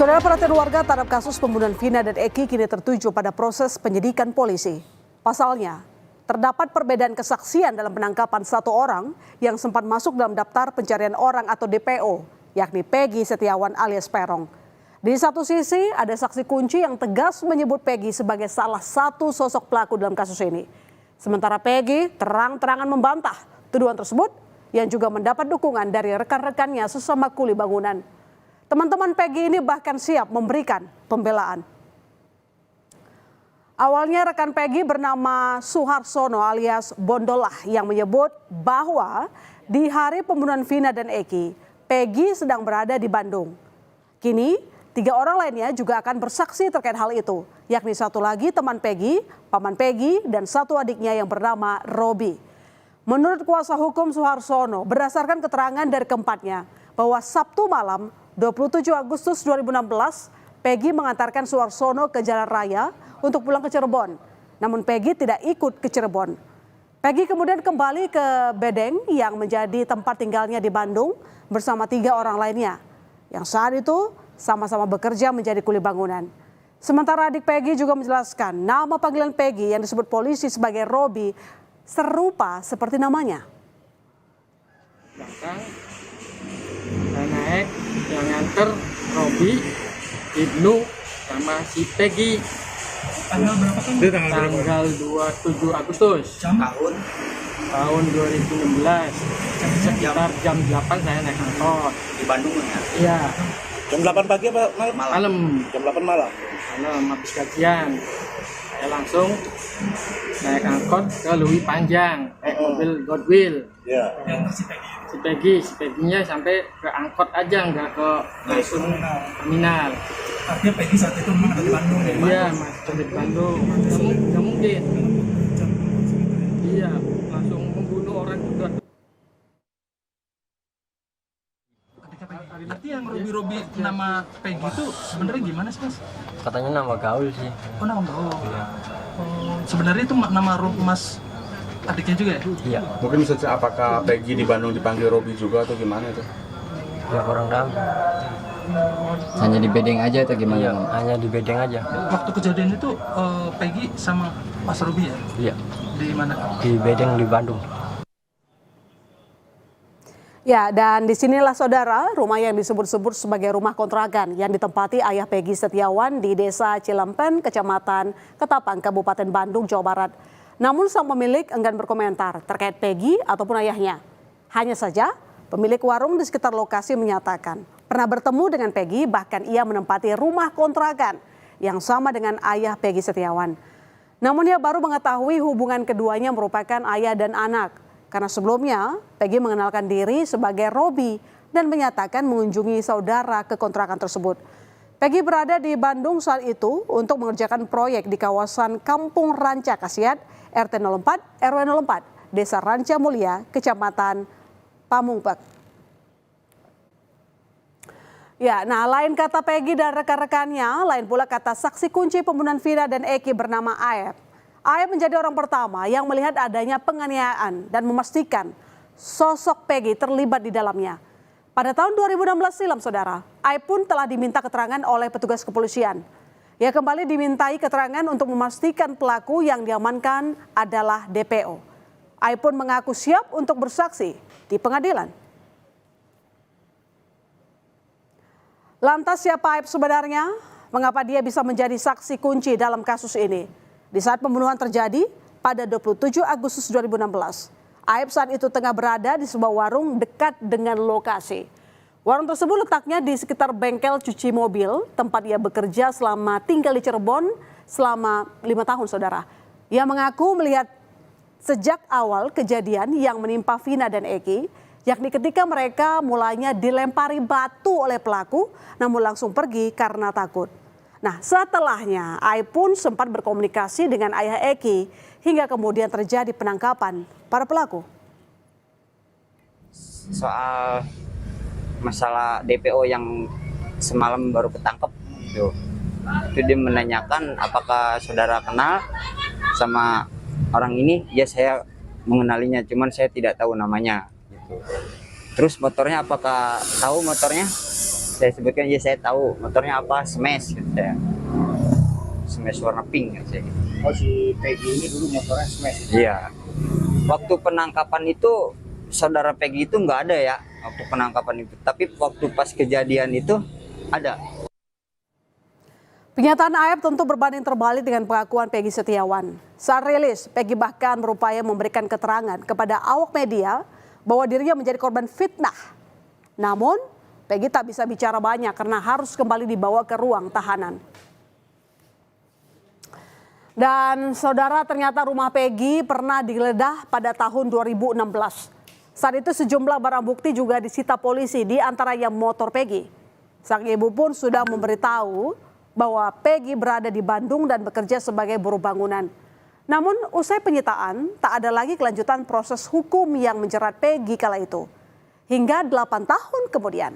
Saudara, perhatian warga terhadap kasus pembunuhan Vina dan Eki kini tertuju pada proses penyidikan polisi. Pasalnya, terdapat perbedaan kesaksian dalam penangkapan satu orang yang sempat masuk dalam daftar pencarian orang atau DPO, yakni Peggy Setiawan alias Peron. Di satu sisi, ada saksi kunci yang tegas menyebut Peggy sebagai salah satu sosok pelaku dalam kasus ini. Sementara Peggy terang-terangan membantah tuduhan tersebut yang juga mendapat dukungan dari rekan-rekannya sesama kuli bangunan. Teman-teman Peggy ini bahkan siap memberikan pembelaan. Awalnya rekan Peggy bernama Suharsono alias Bondolah yang menyebut bahwa di hari pembunuhan Vina dan Eki, Peggy sedang berada di Bandung. Kini 3 orang lainnya juga akan bersaksi terkait hal itu, yakni satu lagi teman Peggy, paman Peggy, dan satu adiknya yang bernama Robi. Menurut kuasa hukum Suharsono, berdasarkan keterangan dari keempatnya, bahwa Sabtu malam 27 Agustus 2016, Peggy mengantarkan Suharsono ke jalan raya untuk pulang ke Cirebon. Namun Peggy tidak ikut ke Cirebon. Peggy kemudian kembali ke Bedeng yang menjadi tempat tinggalnya di Bandung bersama 3 orang lainnya, yang saat itu sama-sama bekerja menjadi kuli bangunan. Sementara adik Peggy juga menjelaskan nama panggilan Peggy yang disebut polisi sebagai Robi serupa seperti namanya. Belakang, saya naik, yang nganter Robi, Ibnu, sama si Peggy. Tanggal berapa kan? Tanggal 27 Agustus tahun 2016. Sekitar jam 8 saya naik angkot. Di Bandung ya? Iya, Jam 8 pagi apa malam? malam. Jam 8 malam. Malam habis gajian. Saya langsung naik angkot ke Lui Panjang, mobil Godwill. Ya. Yang si Peggy. Si Peggy-nya sampai ke angkot aja, nggak ke langsung terminal. Artinya Peggy saat itu memang ada di Bandung ya? Iya, masih di Bandung. Nggak mungkin. Iya, langsung membunuh orang juga. Berarti yang Robi nama Peggy itu sebenarnya gimana sih, Mas? Katanya nama gaul sih. Oh, nama gaul. Oh, sebenarnya itu nama Mas adiknya juga ya? Iya. Mungkin saja apakah Peggy di Bandung dipanggil Robi juga atau gimana itu? Ya kurang tahu. Hanya di bedeng aja atau gimana? Iya, hanya di Bedeng aja. Waktu kejadian itu Peggy sama Mas Robi ya? Iya. Di mana? Di Bedeng di Bandung. Ya, dan disinilah saudara rumah yang disebut-sebut sebagai rumah kontrakan yang ditempati ayah Peggy Setiawan di Desa Cilempen, Kecamatan Ketapang, Kabupaten Bandung, Jawa Barat. Namun sang pemilik enggan berkomentar terkait Peggy ataupun ayahnya. Hanya saja pemilik warung di sekitar lokasi menyatakan pernah bertemu dengan Peggy, bahkan ia menempati rumah kontrakan yang sama dengan ayah Peggy Setiawan. Namun ia baru mengetahui hubungan keduanya merupakan ayah dan anak. Karena sebelumnya Peggy mengenalkan diri sebagai Robi dan menyatakan mengunjungi saudara ke kontrakan tersebut. Peggy berada di Bandung saat itu untuk mengerjakan proyek di kawasan Kampung Ranca Kasiat, RT 04, RW 04, Desa Ranca Mulia, Kecamatan Pamungpek. Ya, nah lain kata Peggy dan rekan-rekannya, lain pula kata saksi kunci pembunuhan Vina dan Eki bernama Aep. Aep menjadi orang pertama yang melihat adanya penganiayaan dan memastikan sosok Peggy terlibat di dalamnya. Pada tahun 2016 silam, saudara, Aep pun telah diminta keterangan oleh petugas kepolisian. Ia kembali dimintai keterangan untuk memastikan pelaku yang diamankan adalah DPO. Aep pun mengaku siap untuk bersaksi di pengadilan. Lantas siapa Aep sebenarnya? Mengapa dia bisa menjadi saksi kunci dalam kasus ini? Di saat pembunuhan terjadi pada 27 Agustus 2016, Aep saat itu tengah berada di sebuah warung dekat dengan lokasi. Warung tersebut letaknya di sekitar bengkel cuci mobil, tempat ia bekerja selama tinggal di Cirebon selama 5 tahun, saudara. Ia mengaku melihat sejak awal kejadian yang menimpa Vina dan Eki, yakni ketika mereka mulanya dilempari batu oleh pelaku, namun langsung pergi karena takut. Nah, setelahnya Aep pun sempat berkomunikasi dengan ayah Eki hingga kemudian terjadi penangkapan para pelaku. Soal masalah DPO yang semalam baru ketangkep itu dia menanyakan apakah saudara kenal sama orang ini. Ya, saya mengenalinya, cuman saya tidak tahu namanya gitu. Terus motornya, apakah tahu motornya? Saya sebutkan, ya saya tahu motornya apa, smash gitu saya. Smash warna pink gitu saya. Oh, si Peggy ini dulu motornya smash. Iya. Waktu penangkapan itu saudara Peggy itu nggak ada ya waktu penangkapan itu, tapi waktu pas kejadian itu ada. Pernyataan Aep tentu berbanding terbalik dengan pengakuan Peggy Setiawan. Saat rilis, Peggy bahkan berupaya memberikan keterangan kepada awak media bahwa dirinya menjadi korban fitnah. Namun, Peggy tak bisa bicara banyak karena harus kembali dibawa ke ruang tahanan. Dan saudara, ternyata rumah Peggy pernah digeledah pada tahun 2016. Saat itu sejumlah barang bukti juga disita polisi, di antaranya motor Peggy. Sang ibu pun sudah memberitahu bahwa Peggy berada di Bandung dan bekerja sebagai buruh bangunan. Namun usai penyitaan, tak ada lagi kelanjutan proses hukum yang menjerat Peggy kala itu. Hingga 8 tahun kemudian.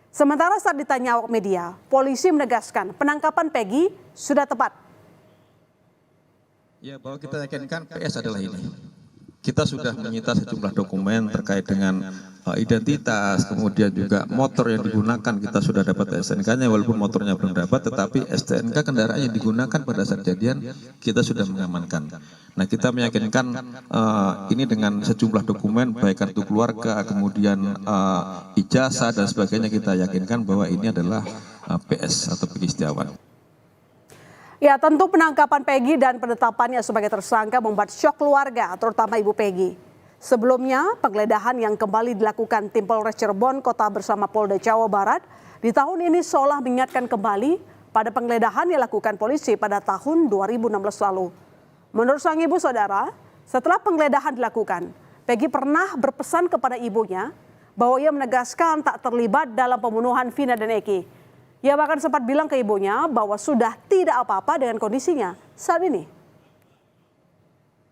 Sementara saat ditanya awak media, polisi menegaskan penangkapan Peggy sudah tepat. Ya, bahwa kita yakinkan PS adalah ini. Kita sudah menyita sejumlah dokumen terkait dengan identitas, kemudian juga motor yang digunakan kita sudah dapat STNK-nya walaupun motornya belum dapat, tetapi STNK kendaraan yang digunakan pada saat kejadian kita sudah mengamankan. Nah, kita meyakinkan ini dengan sejumlah dokumen baik kartu keluarga, kemudian ijazah dan sebagainya, kita yakinkan bahwa ini adalah PS atau Peggy Setiawan. Ya, tentu penangkapan Peggy dan penetapannya sebagai tersangka membuat syok keluarga, terutama ibu Peggy. Sebelumnya, penggeledahan yang kembali dilakukan tim Polres Cirebon Kota bersama Polda Jawa Barat di tahun ini seolah mengingatkan kembali pada penggeledahan yang dilakukan polisi pada tahun 2016 lalu. Menurut sang ibu, saudara, setelah penggeledahan dilakukan, Peggy pernah berpesan kepada ibunya bahwa ia menegaskan tak terlibat dalam pembunuhan Vina dan Eki. Ia bahkan sempat bilang ke ibunya bahwa sudah tidak apa-apa dengan kondisinya saat ini.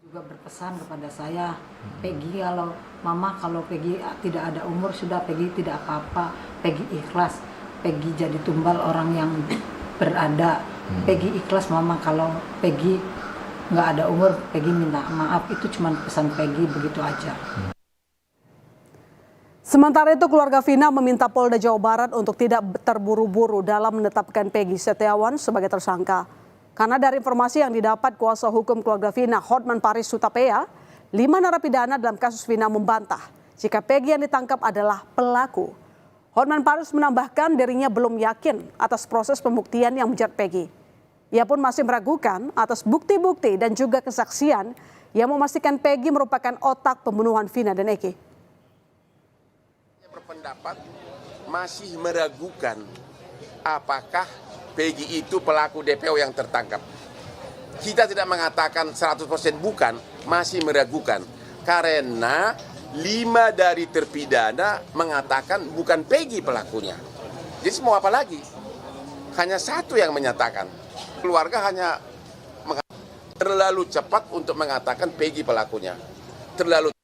Juga berpesan kepada saya, Peggy kalau Peggy tidak ada umur sudah, Peggy tidak apa-apa, Peggy ikhlas, Peggy jadi tumbal orang yang berada, Peggy ikhlas mama kalau Peggy nggak ada umur, Peggy minta maaf, itu cuma pesan Peggy begitu aja. Sementara itu keluarga Vina meminta Polda Jawa Barat untuk tidak terburu-buru dalam menetapkan Peggy Setiawan sebagai tersangka. Karena dari informasi yang didapat kuasa hukum keluarga Vina, Hotman Paris Hutapea, 5 narapidana dalam kasus Vina membantah jika Peggy yang ditangkap adalah pelaku. Hotman Paris menambahkan dirinya belum yakin atas proses pembuktian yang menjerat Peggy. Ia pun masih meragukan atas bukti-bukti dan juga kesaksian yang memastikan Peggy merupakan otak pembunuhan Vina dan Eki. Berpendapat masih meragukan apakah Peggy itu pelaku DPO yang tertangkap. Kita tidak mengatakan 100% bukan, masih meragukan. Karena 5 dari terpidana mengatakan bukan Peggy pelakunya. Jadi mau apa lagi? Hanya 1 yang menyatakan. Keluarga hanya terlalu cepat untuk mengatakan Peggy pelakunya. Terlalu.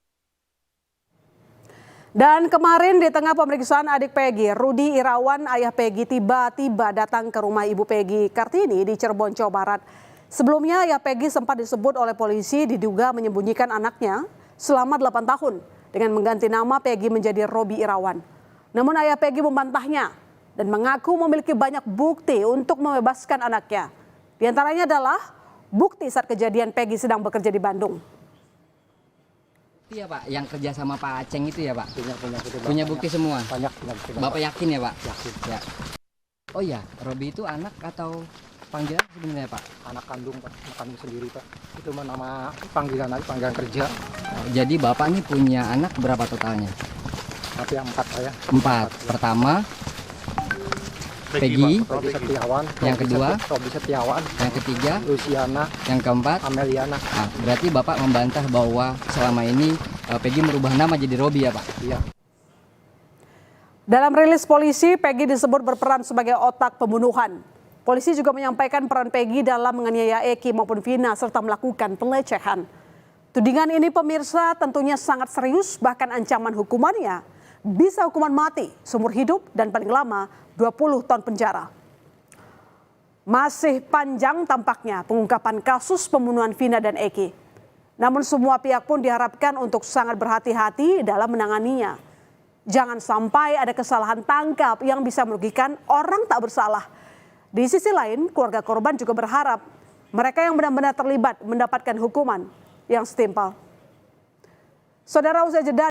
Dan kemarin di tengah pemeriksaan adik Peggy, Rudi Irawan, ayah Peggy tiba-tiba datang ke rumah ibu Peggy Kartini di Cirebon, Jawa Barat. Sebelumnya ayah Peggy sempat disebut oleh polisi diduga menyembunyikan anaknya selama 8 tahun dengan mengganti nama Peggy menjadi Robi Irawan. Namun ayah Peggy membantahnya dan mengaku memiliki banyak bukti untuk membebaskan anaknya. Di antaranya adalah bukti saat kejadian Peggy sedang bekerja di Bandung. Iya Pak, yang kerja sama Pak Aceng itu ya Pak? Punya bukti semua? Banyak. Bapak yakin ya Pak? Yakin. Ya. Oh ya, Robi itu anak atau panggilan sebenarnya Pak? Anak kandung Pak, kandung sendiri Pak. Itu nama panggilan aja, panggilan kerja. Jadi Bapak nih punya anak berapa totalnya? Tapi yang 4 saya. 4. Pertama, Peggy, Robi Setiawan, yang kedua, Robi Setiawan, yang ketiga, Luciana, yang keempat, Ameliana. Nah, berarti Bapak membantah bahwa selama ini Peggy merubah nama jadi Robi ya Pak? Iya. Dalam rilis polisi, Peggy disebut berperan sebagai otak pembunuhan. Polisi juga menyampaikan peran Peggy dalam menganiaya Eki maupun Vina serta melakukan pelecehan. Tudingan ini pemirsa tentunya sangat serius, bahkan ancaman hukumannya bisa hukuman mati, seumur hidup, dan paling lama 20 tahun penjara. Masih panjang tampaknya pengungkapan kasus pembunuhan Vina dan Eki. Namun semua pihak pun diharapkan untuk sangat berhati-hati dalam menanganinya. Jangan sampai ada kesalahan tangkap yang bisa merugikan orang tak bersalah. Di sisi lain, keluarga korban juga berharap mereka yang benar-benar terlibat mendapatkan hukuman yang setimpal. Saudara, usai jeda